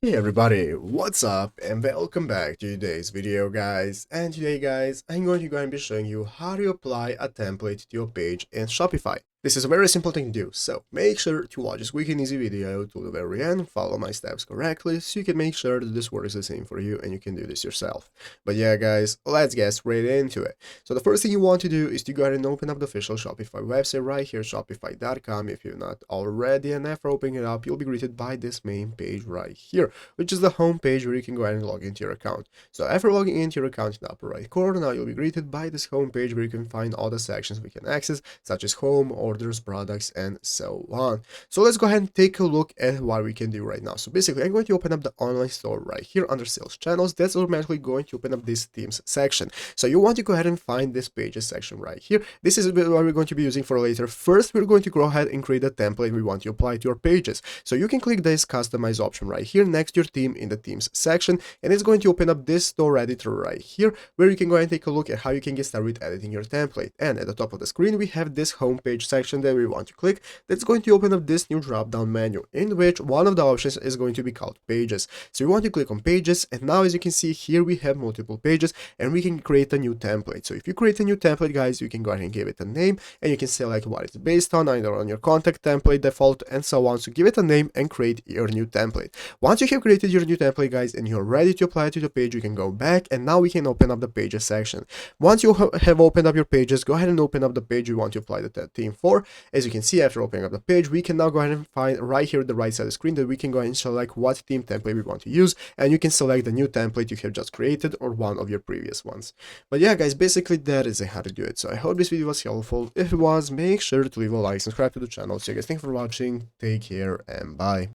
Hey everybody, what's up and welcome back to today's video guys. And today guys, I'm going to be showing you how to apply a template to your page in Shopify. This is a very simple thing to do, so make sure to watch this quick and easy video to the very end, follow my steps correctly so you can make sure that this works the same for you and you can do this yourself. But yeah guys, let's get straight into it. So the first thing you want to do is to go ahead and open up the official Shopify website right here, shopify.com if you're not already, and after opening it up, you'll be greeted by this main page right here, which is the home page where you can go ahead and log into your account. So after logging into your account in the upper right corner, now you'll be greeted by this home page where you can find all the sections we can access, such as home, orders, products, and so on. So let's go ahead and take a look at what we can do right now. So basically, I'm going to open up the online store right here under sales channels. That's automatically going to open up this themes section. So you want to go ahead and find this pages section right here. This is what we're going to be using for later. First, we're going to go ahead and create a template we want to apply to your pages. So you can click this customize option right here next to your theme in the themes section, and it's going to open up this store editor right here where you can go ahead and take a look at how you can get started with editing your template. And at the top of the screen, we have this home page section that we want to click. That's going to open up this new drop down menu in which one of the options is going to be called pages. So you want to click on pages, and now as you can see here, we have multiple pages and we can create a new template. So if you create a new template guys, you can go ahead and give it a name, and you can select what it's based on, either on your contact template default and so on. So give it a name and create your new template. Once you have created your new template guys and you're ready to apply it to the page, you can go back and now we can open up the pages section. Once you have opened up your pages, go ahead and open up the page you want to apply the theme for. As you can see, after opening up the page, we can now go ahead and find right here at the right side of the screen that we can go ahead and select what theme template we want to use, and you can select the new template you have just created or one of your previous ones. But yeah guys, basically that is how to do it. So I hope this video was helpful. If it was, make sure to leave a like, subscribe to the channel. So you guys, thanks for watching, take care and bye.